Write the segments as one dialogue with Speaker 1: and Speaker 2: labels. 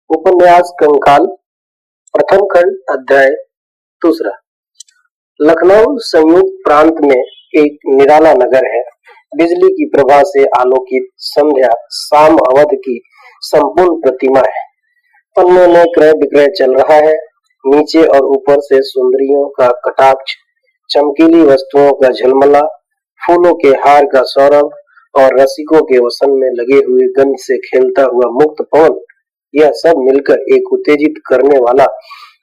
Speaker 1: उपन्यास कंकाल, प्रथम खंड, अध्याय दूसरा। लखनऊ संयुक्त प्रांत में एक निराला नगर है। बिजली की प्रभा से आलोकित संध्या शाम अवध की संपूर्ण प्रतिमा है। पन्नों में क्रय विक्रय चल रहा है। नीचे और ऊपर से सुंदरियों का कटाक्ष, चमकीली वस्तुओं का झलमला, फूलों के हार का सौरभ और रसिकों के वसन में लगे हुए गंध से खेलता हुआ मुक्त पवन, यह सब मिलकर एक उत्तेजित करने वाला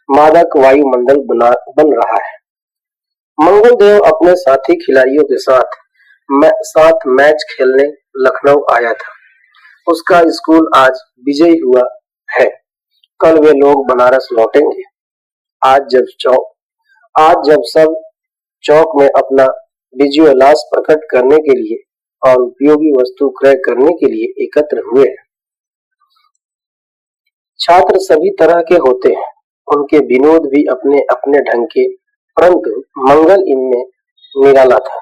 Speaker 1: मादक वायुमंडल बन रहा है। मंगल देव अपने साथी खिलाड़ियों के साथ मैच खेलने लखनऊ आया था। उसका स्कूल आज विजयी हुआ है। कल वे लोग बनारस लौटेंगे। आज जब सब चौक में अपना विजयोल्लास प्रकट करने के लिए और उपयोगी वस्तु क्रय करने के लिए एकत्र हुए हैं। छात्र सभी तरह के होते हैं, उनके विनोद भी अपने अपने ढंग के, परंतु मंगल इनमें निराला था।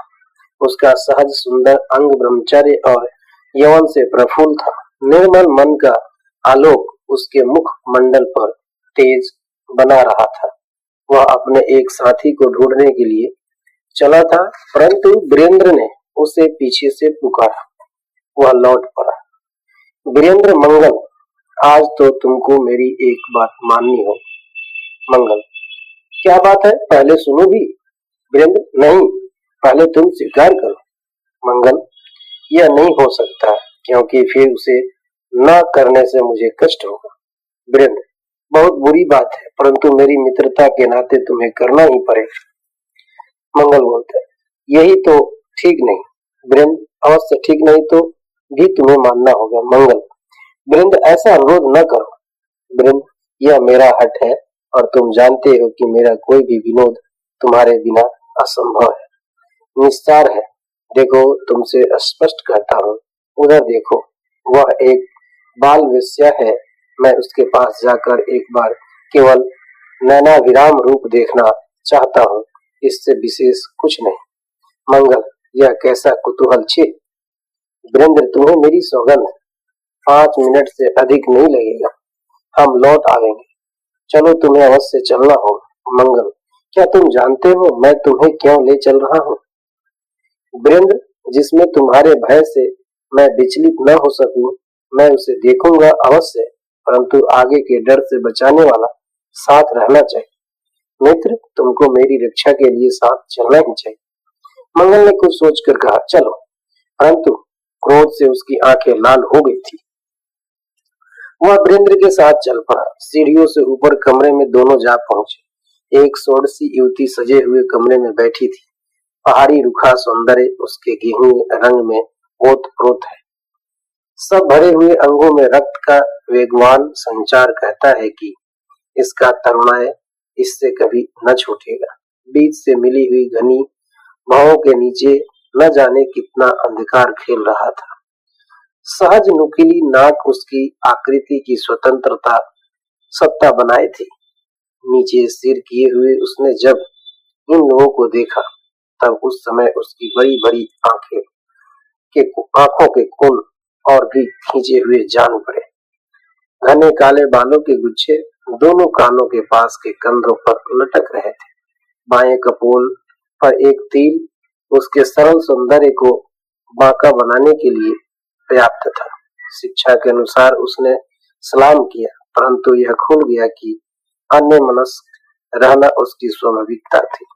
Speaker 1: उसका सहज सुंदर अंग ब्रह्मचर्य और यौवन से प्रफुल्ल था। निर्मल मन का आलोक उसके मुख मंडल पर तेज बना रहा था। वह अपने एक साथी को ढूंढने के लिए चला था, परंतु वीरेंद्र ने उसे पीछे से पुकारा। वह लौट पड़ा। वीरेंद्र, मंगल, आज तो तुमको मेरी एक बात माननी हो। मंगल, क्या बात है, पहले सुनो भी। वीरेंद्र, नहीं, पहले तुम स्वीकार करो। मंगल, यह नहीं हो सकता, क्योंकि फिर उसे न करने से मुझे कष्ट होगा। वीरेंद्र, बहुत बुरी बात है, परंतु मेरी मित्रता के नाते तुम्हें करना ही पड़ेगा। मंगल बोलता है, यही तो ठीक नहीं। वीरेंद्र, अवश्य ठीक नहीं तो भी तुम्हें मानना होगा। मंगल, वीरेंद्र, ऐसा अनुरोध न करो। वीरेंद्र, यह मेरा हट है और तुम जानते हो कि मेरा कोई भी विनोद तुम्हारे बिना असंभव है, निस्सार है। देखो, तुमसे स्पष्ट कहता हूँ, उधर देखो, वह एक बाल वेश्या है। मैं उसके पास जाकर एक बार केवल नैनाभिराम रूप देखना चाहता हूँ, इससे विशेष कुछ नहीं। मंगल, यह कैसा कुतूहल छे। वीरेंद्र, तुम्हें मेरी सौगंध, 5 मिनट से अधिक नहीं लगेगा, हम लौट आवेंगे। चलो, तुम्हें अवश्य चलना होगा। मंगल, क्या तुम जानते हो मैं तुम्हें क्यों ले चल रहा हूँ? वीरेंद्र, जिसमें तुम्हारे भय से मैं विचलित न हो सकूं, मैं उसे देखूंगा अवश्य, परंतु आगे के डर से बचाने वाला साथ रहना चाहिए। मित्र, तुमको मेरी रक्षा के लिए साथ चलना ही चाहिए। मंगल ने कुछ सोचकर कहा, चलो, परंतु क्रोध से उसकी आंखें लाल हो गई थी। वह वीरेंद्र के साथ चल पड़ा। सीढ़ियों से ऊपर कमरे में दोनों जा पहुंचे। एक षोडशी युवती सजे हुए कमरे में बैठी थी। पहाड़ी रुखा सौंदर्य उसके गेहूं रंग में ओत-प्रोत है। सब भरे हुए अंगों में रक्त का वेगवान संचार कहता है कि इसका तरुणाय इससे कभी न छूटेगा। बीच से मिली हुई घनी भावों के नीचे न जाने कितना अंधकार खेल रहा था। सहज नुकीली नाक उसकी आकृति की स्वतंत्रता सत्ता बनाए थी। नीचे सिर किए हुए उसने जब इन लोगों को देखा, तब उस समय उसकी बड़ी बड़ी आंखों के कोण और भी खींचे हुए जान पड़े। घने काले बालों के गुच्छे दोनों कानों के पास के कंधों पर लटक रहे थे। बाएं कपोल पर एक तिल उसके सरल सौंदर्य को बांका बनाने के लिए पर्याप्त था। शिक्षा के अनुसार उसने सलाम किया, परंतु यह खुल गया कि अन्य मनस्क रहना उसकी स्वाभाविकता थी।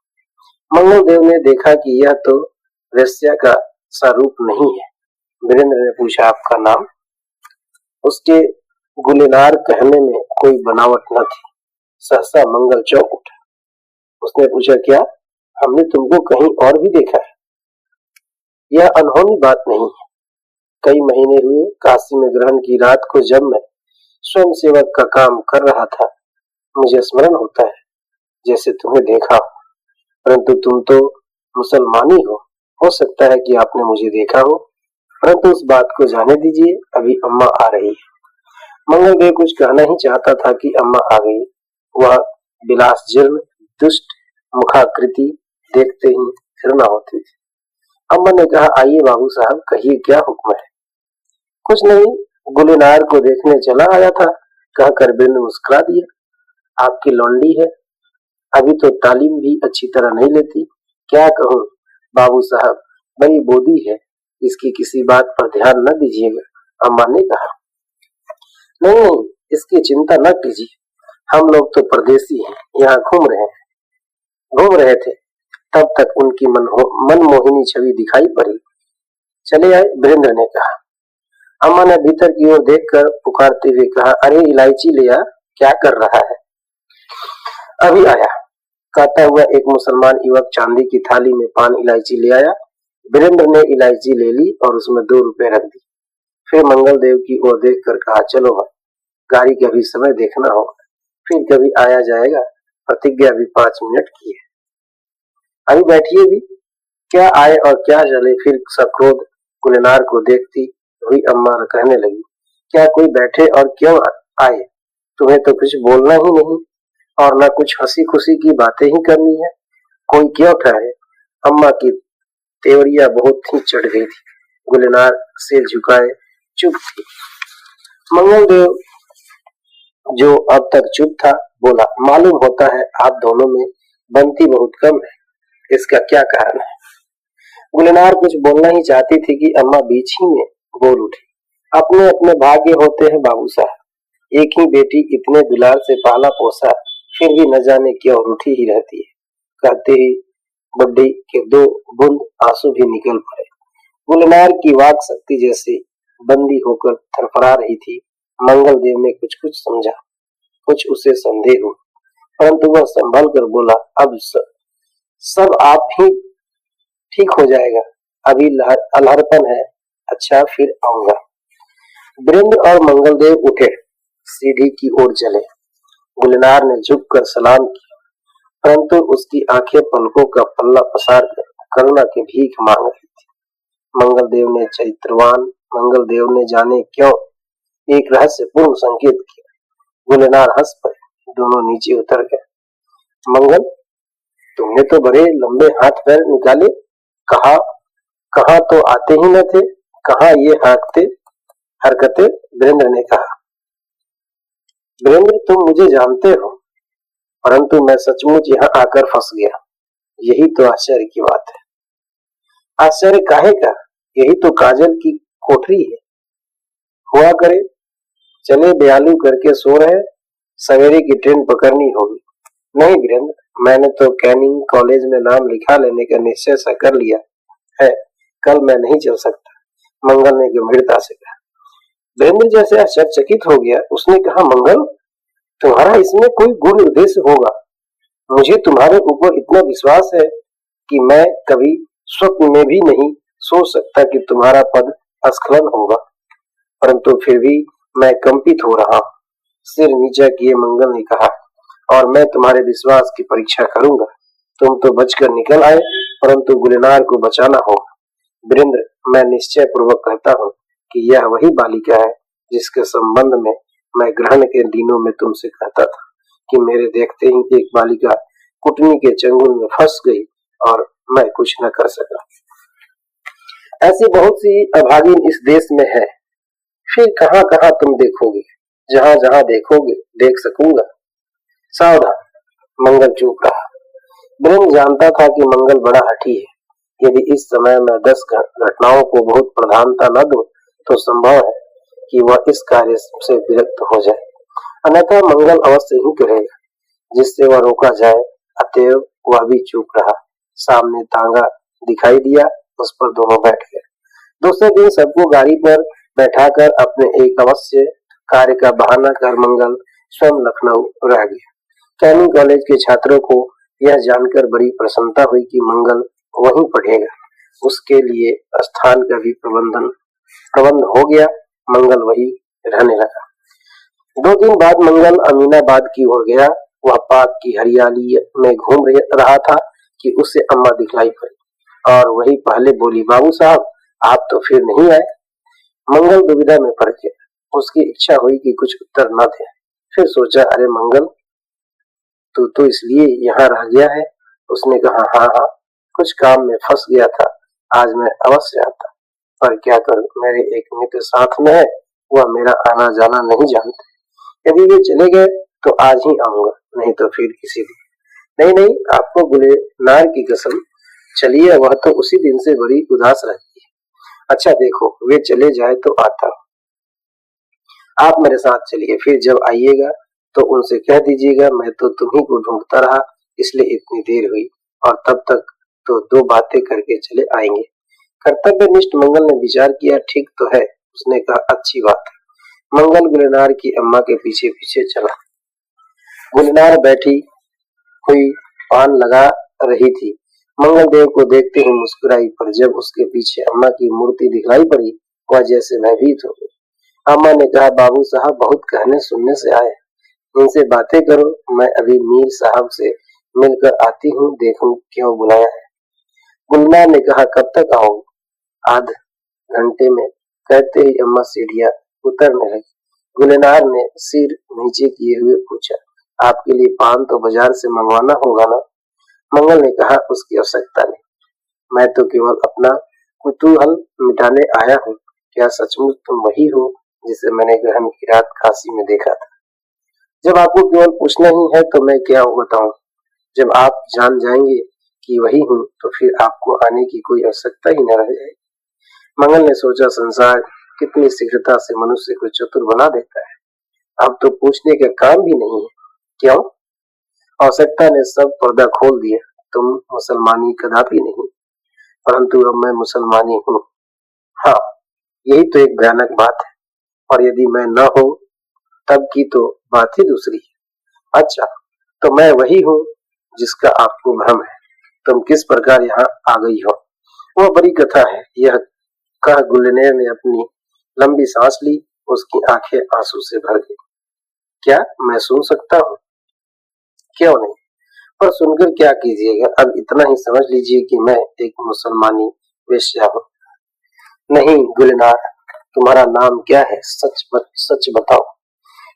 Speaker 1: मंगल देव ने देखा कि यह तो वेश्या का स्वरूप नहीं है। वीरेंद्र ने पूछा, आपका नाम? उसके गुलेनार कहने में कोई बनावट न थी। सहसा मंगल चौंक उठा। उसने पूछा, क्या हमने तुमको कहीं और भी देखा है? यह अनहोनी बात नहीं है। कई महीने हुए काशी में ग्रहण की रात को जब मैं स्वयं सेवक का काम कर रहा था, मुझे स्मरण होता है जैसे तुम्हें देखा हो, परंतु तुम तो मुसलमानी हो सकता है कि आपने मुझे देखा हो, परंतु उस बात को जाने दीजिए, अभी अम्मा आ रही है। मंगल देव कुछ कहना ही चाहता था कि अम्मा आ गई। वह विलास जीर्ण दुष्ट मुखाकृति देखते ही घृणा होती थी। अम्मा ने कहा, आइए बाबू साहब, कहिए क्या हुक्म है? कुछ नहीं, गुलेनार को देखने चला आया था, कहकर वृंद मुस्कुरा दिया। आपकी लौंडी है, अभी तो तालीम भी अच्छी तरह नहीं लेती। क्या कहूँ बाबू साहब, बड़ी बोदी है, इसकी किसी बात पर ध्यान न दीजिएगा, अम्मा ने कहा। नहीं नहीं, इसकी चिंता न कीजिए, हम लोग तो परदेसी हैं, यहाँ घूम रहे थे। तब तक उनकी मनमोहिनी छवि दिखाई पड़ी। चले आए, वीरेंद्र ने कहा। अम्मा ने भीतर की ओर देखकर पुकारते हुए कहा, अरे इलायची ले आ, क्या कर रहा है? अभी आया, कहता हुआ एक मुसलमान युवक चांदी की थाली में पान इलायची ले आया। वीरेंद्र ने इलायची ले ली और उसमें 2 रुपए रख दी। फिर मंगल देव की ओर देखकर कहा, चलो भाई, गाड़ी का भी समय देखना होगा, फिर कभी आया जाएगा, प्रतिज्ञा भी 5 मिनट की है। अभी बैठिए भी। क्या आए और क्या चले। फिर सक्रोध गुलनार को देखती हुई अम्मा कहने लगी, क्या कोई बैठे और क्यों आए? तुम्हें तो कुछ बोलना ही नहीं और न कुछ हंसी खुशी की बातें ही करनी है, कोई क्यों ठहरे? अम्मा की तेवरिया बहुत ही चढ़ गई थी। गुलनार सिर झुकाए चुप थी। मंगल देव जो अब तक चुप था बोला, मालूम होता है आप दोनों में बनती बहुत कम है, इसका क्या कारण है? गुलनार कुछ बोलना ही चाहती थी कि अम्मा बीच ही में बोल उठी, अपने अपने भाग्य होते हैं बाबू साहब, एक ही बेटी इतने दुलार से पाला पोसा, फिर भी न जाने क्यों रूठी ही रहती है। कहते ही बुड्ढी के 2 बूंद आंसू भी निकल पड़े। गुलनार की वाक शक्ति जैसे बंदी होकर थरथरा रही थी। मंगल देव ने कुछ कुछ समझा, कुछ उसे संदेह हुआ, परंतु वह संभल कर बोला, अब सब आप ही ठीक हो जाएगा, अभी अलहड़पन है, अच्छा फिर आऊंगा। वीरेंद्र और मंगल देव उठे, सीढ़ी की ओर चले। गुलनार ने झुककर सलाम किया, परंतु उसकी आंखें पलकों का पल्ला पसार कर करुणा की भीख मांग रही थी। मंगल देव ने जाने क्यों एक रहस्यपूर्ण संकेत किया। गुलनार हंस पड़े, दोनों नीचे उतर गए। मंगल, तुमने तो बड़े लंबे हाथ पैर निकाले, कहा तो आते ही न थे, कहा ये हरकतें? वीरेंद्र ने कहा। वीरेंद्र, तुम मुझे जानते हो, परंतु मैं सचमुच यहाँ आकर फंस गया, यही तो आश्चर्य की बात है। आश्चर्य काहे का, यही तो काजल की कोठरी है, हुआ करे। चले बेआलू करके सो रहे, सवेरे की ट्रेन पकड़नी होगी। नहीं वीरेंद्र, मैंने तो कैनिंग कॉलेज में नाम लिखा लेने का निश्चय सा कर लिया है, कल मैं नहीं चल सकता, मंगल ने गंभीरता से कहा। वीरेंद्र जैसे आश्चर्यचकित हो गया। उसने कहा, मंगल, तुम्हारा इसमें कोई गूढ़ उद्देश्य होगा। मुझे तुम्हारे ऊपर इतना विश्वास है कि मैं कभी स्वप्न में भी नहीं सोच सकता कि तुम्हारा पद स्खलन होगा, परंतु फिर भी मैं कंपित हो रहा हूं। सिर नीचा किए मंगल ने कहा, और मैं तुम्हारे विश्वास की परीक्षा करूंगा। तुम तो बचकर निकल आए, परंतु गुलनार को बचाना होगा। वीरेंद्र, मैं निश्चय पूर्वक कहता हूँ कि यह वही बालिका है जिसके संबंध में मैं ग्रहण के दिनों में तुमसे कहता था कि मेरे देखते ही एक बालिका कुटनी के चंगुल में फंस गई और मैं कुछ न कर सका। ऐसी बहुत सी अभागिन इस देश में है, फिर कहाँ कहाँ तुम देखोगे, जहाँ जहाँ देखोगे देख सकूंगा। सावधान। मंगल चुप रहा। वीरेंद्र जानता था कि मंगल बड़ा हठी है। यदि इस समय मैं 10 घटनाओं को बहुत प्रधानता न दूं तो संभव है कि वह इस कार्य से विरक्त हो जाए, अन्यथा मंगल अवश्य ही करेगा जिससे वह रोका जाए। अतएव वह भी चुप रहा। सामने तांगा दिखाई दिया, उस पर दोनों बैठ गए। दूसरे दिन सबको गाड़ी पर बैठाकर अपने एक अवश्य कार्य का बहाना कर मंगल स्वयं लखनऊ रह गया। कैनिंग कॉलेज के छात्रों को यह जानकर बड़ी प्रसन्नता हुई कि मंगल वहीं पढ़ेगा। उसके लिए स्थान का भी प्रबंध हो गया। मंगल वहीं रहने लगा। 2 दिन बाद मंगल अमीनाबाद की ओर गया। वह पार्क की हरियाली में घूम रहा था कि उसे अम्मा दिखलाई पड़ी और वही पहले बोली, बाबू साहब, आप तो फिर नहीं आए। मंगल दुविधा में पड़ गया। उसकी इच्छा हुई कि कुछ उत्तर न दे, फिर सोचा, अरे मंगल, तू तो इसलिए यहाँ रह गया है। उसने कहा, हाँ, कुछ काम में फंस गया था, आज मैं अवश्य आता, पर क्या करूं, मेरे एक मित्र साथ में है, वह मेरा आना जाना नहीं जानते। यदि वे चले गए तो आज ही आऊंगा, नहीं तो फिर किसी दिन। नहीं नहीं, आपको गुलेनार की कसम, चलिए, वह तो उसी दिन से बड़ी उदास रहती है। अच्छा देखो, वे चले जाए तो आता हूं। आप मेरे साथ चलिए, फिर जब आइएगा तो उनसे कह दीजिएगा मैं तो तुम्ही को ढूंढता रहा, इसलिए इतनी देर हुई, और तब तक तो दो बातें करके चले आएंगे। कर्तव्यनिष्ठ मंगल ने विचार किया, ठीक तो है। उसने कहा, अच्छी बात है। मंगल गुलेनार की अम्मा के पीछे पीछे चला। गुलेनार बैठी हुई पान लगा रही थी। मंगल देव को देखते ही मुस्कुराई, पर जब उसके पीछे अम्मा की मूर्ति दिखलाई पड़ी, वह जैसे भयभीत हो गई। अम्मा ने कहा, बाबू साहब बहुत कहने सुनने से आए, इनसे बातें करो, मैं अभी मीर साहब से मिलकर आती हूँ, देखूं क्यों बुलाया है। गुलनार ने कहा, कब तक आओगे? आध घंटे में, कहते ही अम्मा सीढ़ियां उतरने लगी। गुलनार ने सिर नीचे किए हुए पूछा, आपके लिए पान तो बाजार से मंगवाना होगा ना? मंगल ने कहा, उसकी आवश्यकता नहीं, मैं तो केवल अपना कुतूहल मिटाने आया हूँ। क्या सचमुच तुम वही हो जिसे मैंने ग्रहण की रात काशी में देखा था? जब आपको केवल पूछना ही है तो मैं क्या बताऊं? जब आप जान जाएंगे कि वही हूँ तो फिर आपको आने की कोई आवश्यकता ही न रह जाएगी। मंगल ने सोचा, संसार कितनी शीघ्रता से मनुष्य को चतुर बना देता है। अब तो पूछने का काम भी नहीं है। क्यों? आवश्यकता ने सब पर्दा खोल दिया। तुम मुसलमानी कदापि नहीं, परंतु अब मैं मुसलमानी हूँ। हाँ, यही तो एक भयानक बात है, और यदि मैं न हो तब की तो बात ही दूसरी है। अच्छा, तो मैं वही हूँ जिसका आपको भ्रम है। तुम किस प्रकार यहाँ आ गई हो, वह बड़ी कथा है। यह कह गुलनेर ने अपनी लंबी सांस ली। उसकी आंखें आंसू से भर गई। क्या मैं सुन सकता हूँ? क्यों नहीं, पर सुनकर क्या कीजिएगा? अब इतना ही समझ लीजिए कि मैं एक मुसलमानी वेश्या हूँ। नहीं गुलनार, तुम्हारा नाम क्या है? सच बताओ।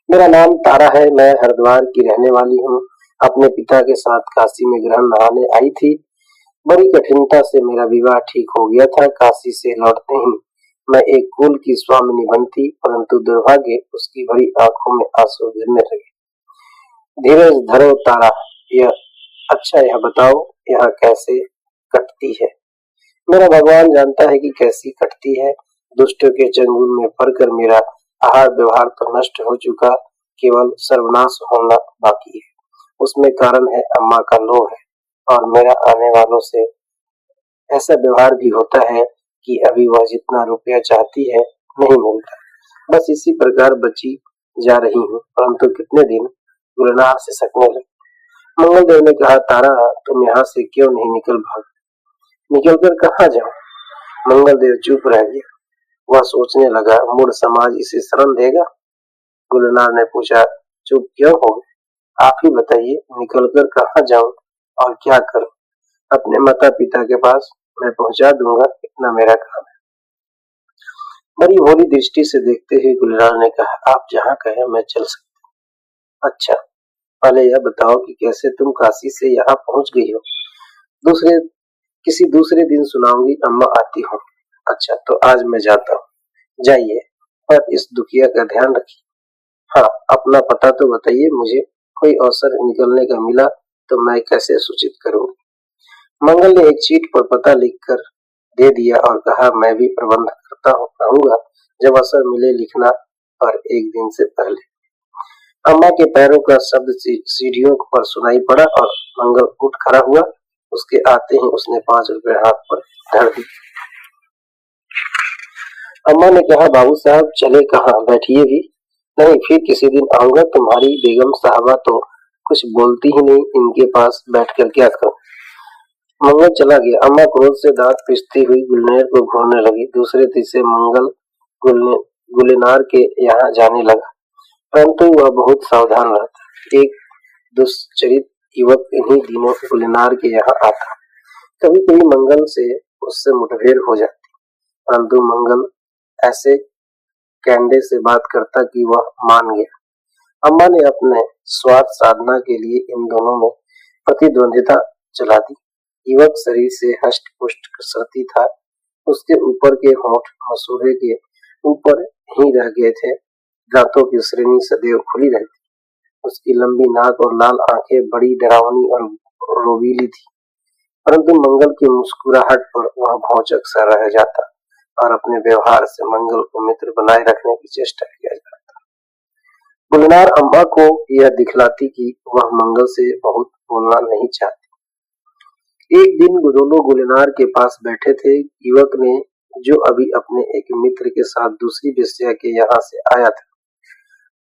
Speaker 1: मेरा नाम तारा है, मैं हरिद्वार की रहने वाली हूँ। अपने पिता के साथ काशी में ग्रहण नहाने आई थी। बड़ी कठिनता से मेरा विवाह ठीक हो गया था। काशी से लौटते ही मैं एक कुल की स्वामिनी बनती, परंतु दुर्भाग्य उसकी बड़ी आंखों में आंसू गिरने लगे। धीरज धरो तारा, यह अच्छा, यह बताओ यहाँ कैसे कटती है? मेरा भगवान जानता है कि कैसी कटती है। दुष्टों के चंगुल में पड़कर मेरा आहार व्यवहार तो नष्ट हो चुका, केवल सर्वनाश होना बाकी है। उसमें कारण है अम्मा का लोभ है, और मेरा आने वालों से ऐसा व्यवहार भी होता है कि अभी वह जितना रुपया चाहती है नहीं मिलता। बस इसी प्रकार बची जा रही हूँ, परंतु कितने दिन गुलनार से सकने लगे। मंगल देव ने कहा, तारा तुम यहाँ से क्यों नहीं निकल कर कहाँ जाऊं? मंगल देव चुप रह गया। वह सोचने लगा, मूढ़ समाज इसे शरण देगा? गुलनार ने पूछा, चुप क्यों हो गए? आप ही बताइए, निकल कर कहाँ जाऊं और क्या करूं? अपने माता पिता के पास मैं पहुंचा दूंगा, इतना मेरा काम है। बड़ी भोली दृष्टि से देखते हुए गुलनार ने कहा, आप जहाँ कहें मैं चल सकता। अच्छा, पहले यह बताओ कि कैसे तुम काशी से यहाँ पहुंच गई हो? किसी दूसरे दिन सुनाऊंगी, अम्मा आती हूँ। अच्छा, तो आज मैं जाता हूँ। जाइए, पर इस दुखिया का ध्यान रखिए। हाँ, अपना पता तो बताइए मुझे, कोई अवसर निकलने का मिला तो मैं कैसे सूचित करूंगी? मंगल ने एक चीट पर पता लिखकर दे दिया और कहा, मैं भी प्रबंध करता रहूंगा, जब अवसर मिले लिखना, पर एक दिन से पहले। अम्मा के पैरों का शब्द सीढ़ियों पर सुनाई पड़ा और मंगल उठ खड़ा हुआ। उसके आते ही उसने 5 रुपए हाथ पर धर दी। अम्मा ने कहा, बाबू साहब चले कहाँ? बैठिए भी। नहीं, फिर किसी दिन आऊंगा। तुम्हारी बेगम साहबा तो कुछ बोलती ही नहीं, इनके पास बैठकर क्या करूं? मंगल चला गया। अम्मा क्रोध से दांत पिसती हुई गुलनेर को घूरने लगी। दूसरे तीसरे मंगल गुलनार के यहाँ जाने लगा, परंतु वह बहुत सावधान रहता। एक दुष्चरित युवक इन्हीं दिनों गुलनार के यहाँ आता। कभी कभी मंगल से उससे मुठभेड़ हो जाती, परंतु मंगल ऐसे कैंडे से बात करता कि वह मान गया। अम्मा ने अपने स्वार्थ साधना के लिए इन दोनों में प्रतिद्वंदिता चला दी। युवक शरीर से हष्ट पुष्ट कसरती था। उसके ऊपर के होंठ मसूड़े के ऊपर ही रह गए थे। दांतों की श्रेणी सदैव खुली रहती। उसकी लंबी नाक और लाल आंखें बड़ी डरावनी और रोबीली थी, परंतु मंगल की मुस्कुराहट पर वह भौचक सा रह जाता और अपने व्यवहार से मंगल को मित्र बनाए रखने की चेष्टा किया जाता। गुलनार अम्मा को यह दिखलाती कि वह मंगल से बहुत बोलना नहीं चाहती। एक दिन दोनों गुलनार के पास बैठे थे। युवक ने, जो अभी अपने एक मित्र के साथ दूसरी वेश्या के यहाँ से आया था,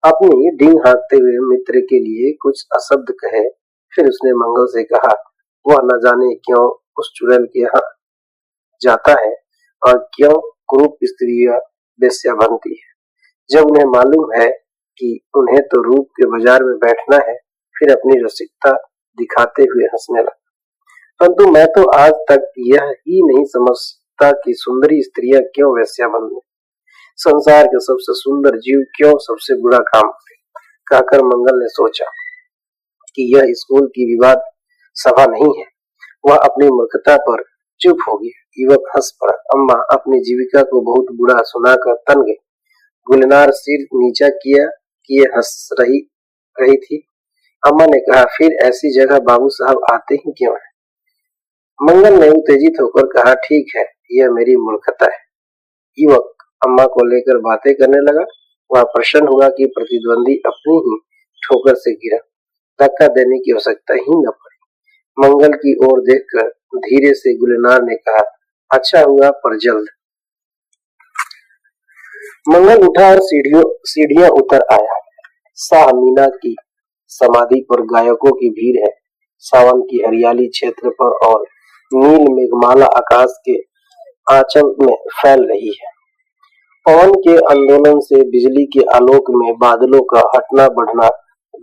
Speaker 1: अपनी डींग हाँकते हुए मित्र के लिए कुछ अशब्द कहे। फिर उसने मंगल से कहा, वह न जाने क्यों उस चुड़ैल के यहाँ जाता है और क्यों कुरूप स्त्रियां वेश्या बनती है, जब उन्हें मालूम है कि उन्हें तो रूप के बाजार में बैठना है। फिर अपनी रसिकता दिखाते हुए हंसने लगा। परंतु मैं तो आज तक यह ही नहीं समझता कि सुंदरी स्त्रियां क्यों वेश्या बन गई। संसार के सबसे सुंदर जीव क्यों सबसे बुरा काम करे। कहकर मंगल ने सोचा कि यह स्कूल की विवाद सभा नहीं है। वह अपनी मूर्खता पर चुप हो गया। युवक हंस पड़ा। अम्मा अपनी जीविका को बहुत बुरा सुनाकर तन गई। गुलनार सिर नीचा किए हंस रही थी। अम्मा ने कहा, फिर ऐसी जगह बाबू साहब आते ही क्यों है? मंगल ने उत्तेजित होकर कहा, ठीक है, यह मेरी मूर्खता है। युवक अम्मा को लेकर बातें करने लगा। वह प्रसन्न हुआ कि प्रतिद्वंदी अपनी ही ठोकर से गिरा। धक्का देने की आवश्यकता ही न पड़ी। मंगल की ओर देखकर धीरे से गुलनार ने कहा, अच्छा हुआ पर जल्द। मंगल उठा और सीढ़ियां उतर आया। शाह मीना की समाधि पर गायकों की भीड़ है। सावन की हरियाली क्षेत्र पर और नील मेघमाला आकाश के आंचल में फैल रही है। पवन के आंदोलन से बिजली के आलोक में बादलों का हटना बढ़ना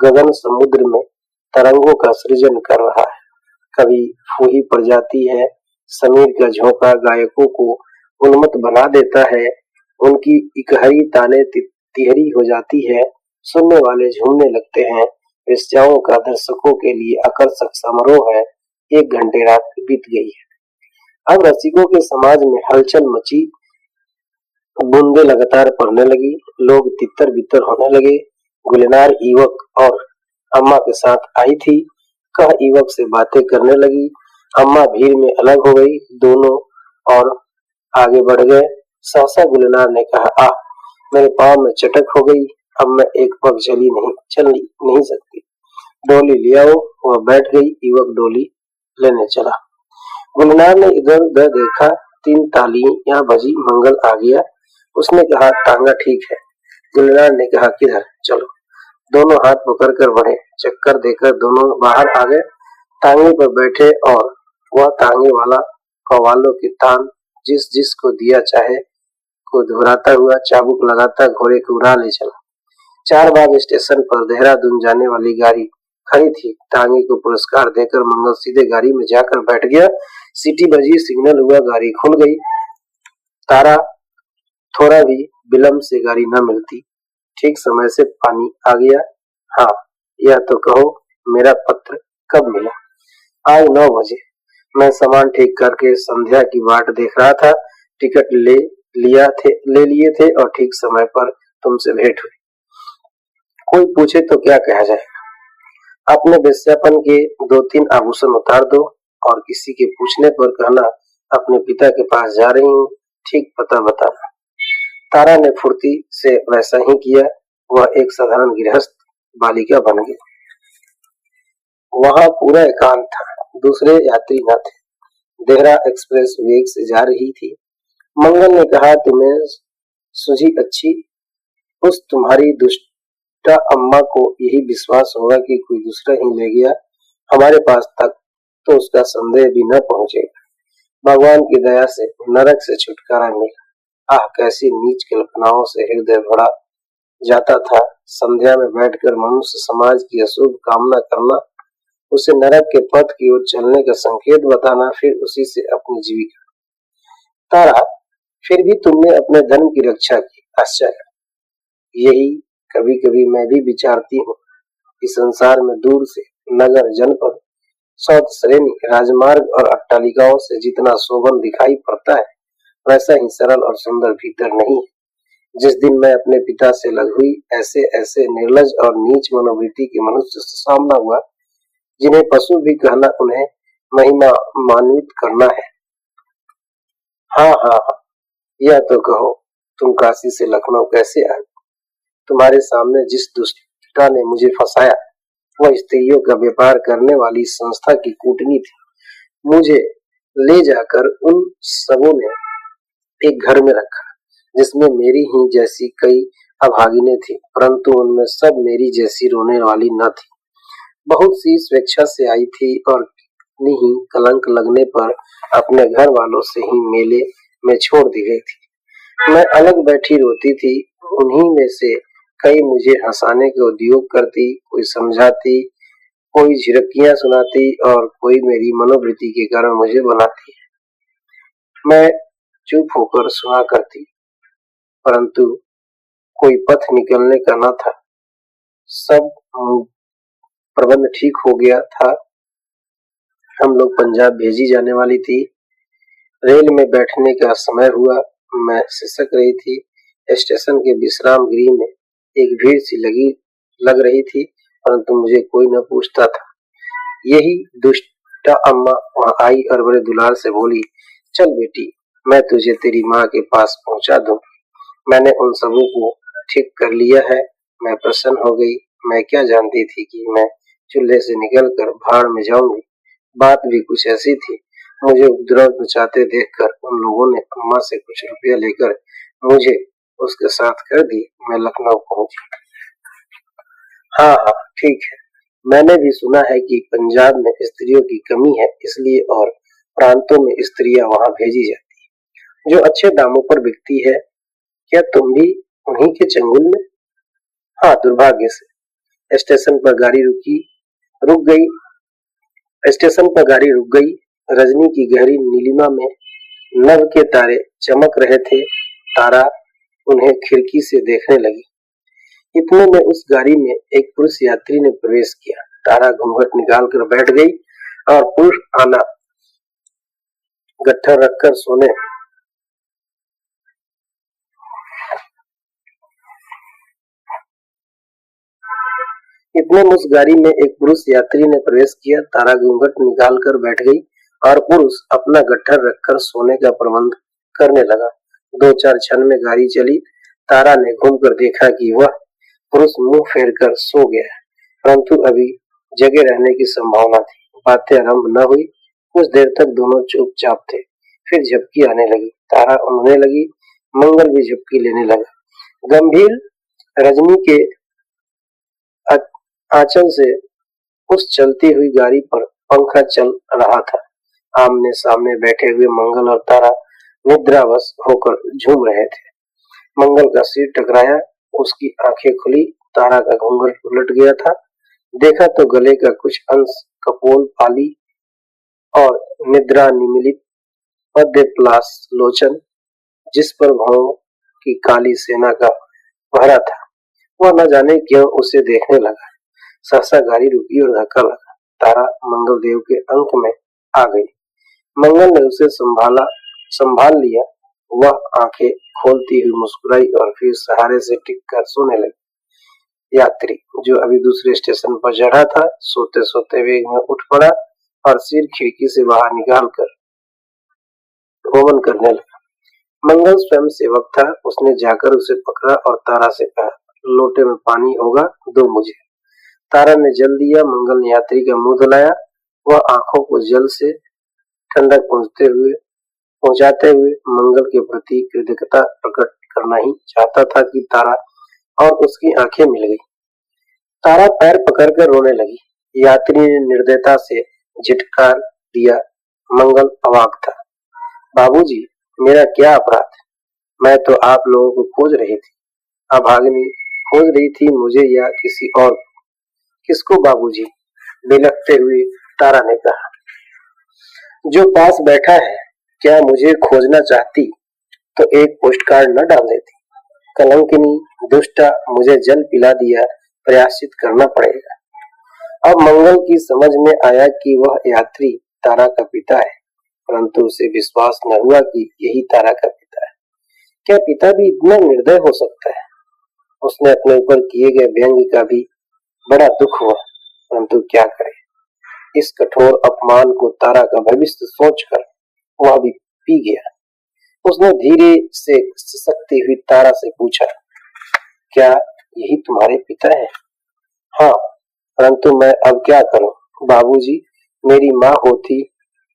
Speaker 1: गगन समुद्र में तरंगों का सृजन कर रहा है। कभी फूही पड़ जाती है। समीर का झोंका गायकों को उन्मत्त बना देता है। उनकी इकहरी ताने तिहरी हो जाती है। सुनने वाले झूमने लगते हैं। वेश्याओं का दर्शकों के लिए आकर्षक समारोह है। 1 घंटे रात बीत गई है। अब रसिकों के समाज में हलचल मची। बूंदे लगातार पड़ने लगी। लोग तितर बितर होने लगे। गुलनार युवक और अम्मा के साथ आई थी। कह युवक से बातें करने लगी। अम्मा भीड़ में अलग हो गई। दोनों और आगे बढ़ गए। सहसा गुलनार ने कहा, आह, मेरे पाँव में चटक हो गई। अब मैं एक पग चल नहीं सकती। डोली ले आओ। वह बैठ गई। युवक डोली लेने चला। गुलनार ने इधर उधर देखा। 3 तालियां बजी। मंगल आ गया। उसने कहा, टांगा ठीक है। गुलनार ने कहा, किधर? चलो। दोनों हाथ पकड़कर बढ़े। चक्कर देकर दोनों बाहर आ गए। टांगे पर बैठे और वह टांगे वाला कव्वालों की तान जिस को दिया चाहे को दोहराता हुआ चाबुक लगाता घोड़े को उड़ा ले चला। 4 बाग स्टेशन पर देहरादून जाने वाली गाड़ी खड़ी थी। टांगे को पुरस्कार देकर मंगल सीधे गाड़ी में जाकर बैठ गया। सीटी बजी, सिग्नल हुआ, गाड़ी खुल गई। तारा थोड़ा भी विलंब से गाड़ी न मिलती। ठीक समय से पानी आ गया। हाँ, यह तो कहो, मेरा पत्र कब मिला? आज 9 बजे। मैं सामान ठीक करके संध्या की बाट देख रहा था। टिकट ले लिए थे और ठीक समय पर तुमसे भेंट हुई। कोई पूछे तो क्या कहा जाएगा? अपने वेश्यापन के 2-3 आभूषण उतार दो और किसी के पूछने पर कहना, अपने पिता के पास जा रही हूँ, ठीक पता बताना। तारा ने फुर्ती से वैसा ही किया। वह एक साधारण गृहस्थ बालिका बन गई। वहां पूरा एकांत था। दूसरे यात्री न थे। देहरा एक्सप्रेस वेग से जा रही थी। मंगल ने कहा, तुम्हें सूझी अच्छी। उस तुम्हारी दुष्टा अम्मा को यही विश्वास होगा कि कोई दूसरा ही ले गया। हमारे पास तक तो उसका संदेह भी न पहुंचेगा। भगवान की दया से नरक से छुटकारा मिला। आह, कैसी नीच कल्पनाओं से हृदय भरा जाता था। संध्या में बैठकर मनुष्य समाज की अशुभ कामना करना, उसे नरक के पथ की ओर चलने का संकेत बताना, फिर उसी से अपनी जीविका। तारा, फिर भी तुमने अपने धर्म की रक्षा की। आश्चर्य। यही कभी कभी मैं भी विचारती हूँ कि संसार में दूर से नगर, जनपद, सौत श्रेणी, राजमार्ग और अट्टालिकाओं से जितना शोभन दिखाई पड़ता है, वैसा ही सरल और सुंदर भीतर नहीं है। जिस दिन मैं अपने पिता से लग हुई ऐसे ऐसे निर्लज और नीच मनोवृत्ति के मनुष्य से सामना हुआ, जिन्हें पशु भी कहना उन्हें महिमा मान्वित करना है। हाँ हाँ हाँ, यह तो कहो, तुम काशी से लखनऊ कैसे आए? तुम्हारे सामने जिस दुष्टता ने मुझे फंसाया वह स्त्रियों का व्यापार करने वाली संस्था की कूटनी थी। मुझे ले जाकर उन सबों ने एक घर में रखा जिसमें मेरी ही जैसी कई अभागिनें थी, परंतु उनमें सब मेरी जैसी रोने वाली न थी। बहुत सी स्वेच्छा से आई थी और कितनी ही कलंक लगने पर अपने घर वालों से ही मेले में छोड़ दी गई थी। मैं अलग बैठी रोती थी। उन्हीं में से कई मुझे हंसाने के उद्योग करती, कोई समझाती, कोई झिड़कियां सुनाती और कोई मेरी मनोवृत्ति के कारण मुझे बनाती। मैं चुप होकर सुना करती, परंतु कोई पथ निकलने का न था। सब प्रबंध ठीक हो गया था। हम लोग पंजाब भेजी जाने वाली थी। रेल में बैठने का समय हुआ। मैं सिसक रही थी। स्टेशन के विश्राम गृह में एक भीड़ सी लग रही थी, परंतु मुझे कोई न पूछता था। यही दुष्टा अम्मा वहां आई और बड़े दुलार से बोली, चल बेटी, मैं तुझे तेरी माँ के पास पहुंचा दूं। मैंने उन सबों को ठीक कर लिया है। मैं प्रसन्न हो गई। मैं क्या जानती थी कि मैं चूल्हे से निकलकर भाड़ में जाऊंगी। बात भी कुछ ऐसी थी। मुझे उपद्रव मचाते देखकर उन लोगों ने अम्मा से कुछ रुपया लेकर मुझे उसके साथ कर दी। मैं लखनऊ पहुंची। हाँ हाँ, ठीक है। मैंने भी सुना है कि पंजाब में स्त्रियों की कमी है, इसलिए और प्रांतों में स्त्रियां वहां भेजी जाती है जो अच्छे दामों पर बिकती है। क्या तुम भी उन्हीं के चंगुल में? हाँ, दुर्भाग्य से स्टेशन पर गाड़ी रुक गई। स्टेशन पर गाड़ी रुक गई। रजनी की गहरी नीलिमा में नभ के तारे चमक रहे थे। तारा उन्हें खिड़की से देखने लगी। इतने में उस गाड़ी में एक पुरुष यात्री ने प्रवेश किया। तारा घूंघट निकालकर बैठ गई और पुरुष आना गट्ठर रखकर सोने इतने में उस गाड़ी में एक पुरुष यात्री ने प्रवेश किया। तारा घूंघट निकाल कर बैठ गई और पुरुष अपना गट्ठर रखकर सोने का प्रबंध करने लगा। 2-4 क्षण में गाड़ी चली। तारा ने घूमकर देखा कि वह पुरुष मुंह फेर कर सो गया है, परंतु अभी जगे रहने की संभावना थी। बातें आरंभ न हुई। कुछ देर तक दोनों चुपचाप थे। फिर झपकी आने लगी। तारा उड़ने लगी। मंगल भी झपकी लेने लगा। गंभीर रजनी के आंचल से उस चलती हुई गाड़ी पर पंखा चल रहा था। आमने सामने बैठे हुए मंगल और तारा निद्रावश होकर झूम रहे थे। मंगल का सिर टकराया। उसकी आंखें खुली। तारा का घूंघट उलट गया था। देखा तो गले का कुछ अंश कपोल पाली और निद्रा निमिलित मध्य प्लास लोचन, जिस पर भावों की काली सेना का पहरा था। वह न जाने क्यों उसे देखने लगा। सहसा गाड़ी रुकी और धक्का लगा। तारा मंगल देव के अंक में आ गई। मंगल ने उसे संभाल लिया। वह आंखें खोलती हुई मुस्कुराई और फिर सहारे से टिक कर सोने लगी। यात्री जो अभी दूसरे स्टेशन पर चढ़ा था, सोते सोते वेग में उठ पड़ा और सिर खिड़की से बाहर निकाल कर रोमन करने लगा। मंगल स्वयं सेवक था। उसने जाकर उसे पकड़ा और तारा से कहा, लोटे में पानी होगा, दो मुझे। तारा ने जल दिया। मंगल ने यात्री का मुंह धुलाया। वह आंखों को जल से ठंडक पहुंचाते हुए मंगल के प्रति कृतज्ञता प्रकट करना ही चाहता था कि तारा और उसकी आंखें मिल गई। तारा पैर पकड़कर रोने लगी। यात्री ने निर्दयता से झिटकार दिया। मंगल अवाक था। बाबूजी, मेरा क्या अपराध? मैं तो आप लोगों को खोज रही थी। अभागिनी खोज रही थी मुझे या किसी और? किसको बाबूजी? बिलखते हुए तारा ने कहा। जो पास बैठा है। क्या मुझे खोजना चाहती तो एक पोस्ट कार्ड न डाल देती? कलंकिनी दुष्टा, मुझे जल पिला दिया, प्रायश्चित करना पड़ेगा। अब मंगल की समझ में आया कि वह यात्री तारा का पिता है, परंतु उसे विश्वास न हुआ कि यही तारा का पिता है। क्या पिता भी इतना निर्दय हो सकता है? उसने अपने ऊपर किए गए व्यंग का भी बड़ा दुख हुआ, परंतु क्या करे। इस कठोर अपमान को तारा का भविष्य सोचकर वह भी पी गया। उसने धीरे से सिसकती हुई तारा से पूछा, क्या यही तुम्हारे पिता हैं? हाँ, परंतु मैं अब क्या करूं? बाबूजी, मेरी माँ होती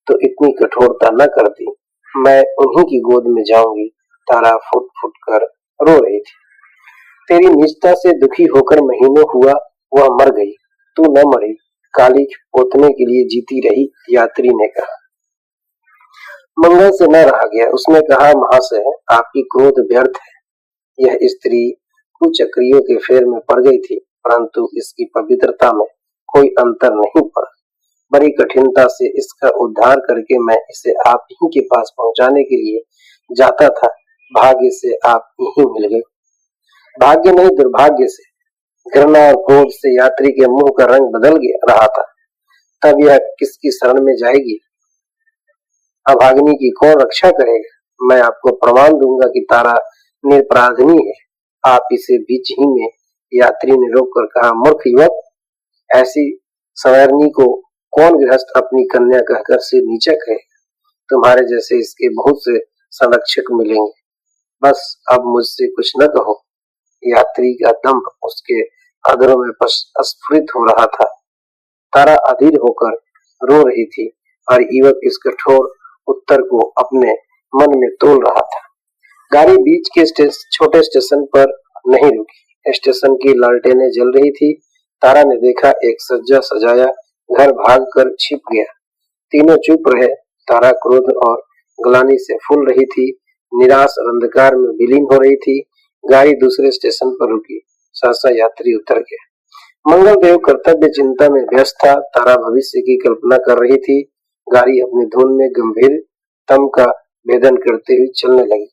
Speaker 1: तो इतनी कठोरता न करती। मैं उन्हीं की गोद में जाऊंगी। तारा फुट फुट कर रो रही थी। तेरी निजता से दुखी होकर महीनों हुआ वह मर गई, तू न मरी, काली पोतने के लिए जीती रही, यात्री ने कहा। मंगल से न रहा गया। उसने कहा, महाशय, आपकी क्रोध व्यर्थ है। यह स्त्री कुचक्रियों के फेर में पड़ गई थी, परंतु इसकी पवित्रता में कोई अंतर नहीं पड़ा। बड़ी कठिनता से इसका उद्धार करके मैं इसे आप ही के पास पहुंचाने के लिए जाता था। भाग्य से आप यहीं मिल गए। भाग्य नहीं, दुर्भाग्य से। घृणा और क्रोध से यात्री के मुंह का रंग बदल गया रहा था। तब यह किसकी शरण में जाएगी? अभागिनी की कौन रक्षा करेगा? मैं आपको प्रमाण दूंगा कि तारा निरपराधिनी है। आप इसे बीच ही में, यात्री ने रोककर कहा, मूर्ख युवक, ऐसी सवैरनी को कौन गृहस्थ अपनी कन्या कहकर से नीचा कहे? तुम्हारे जैसे इसके बहुत से संरक्षक मिलेंगे। बस अब मुझसे कुछ न कहो। यात्री का दंभ उसके अधरों में स्फुरित हो रहा था। तारा अधीर होकर रो रही थी और युवक इस कठोर उत्तर को अपने मन में तोल रहा था। गाड़ी बीच के छोटे स्टेशन पर नहीं रुकी। स्टेशन की लालटेनें जल रही थी। तारा ने देखा एक सज्जा सजाया घर भाग कर छिप गया। तीनों चुप रहे। तारा क्रोध और ग्लानि से फूल रही थी, निराश और अंधकार में विलीन हो रही थी। गाड़ी दूसरे स्टेशन पर रुकी। सहसा यात्री उतर गया। मंगलदेव कर्तव्य चिंता में व्यस्त था। तारा भविष्य की कल्पना कर रही थी। गाड़ी अपनी धुन में गंभीर तम का भेदन करते हुए चलने लगी।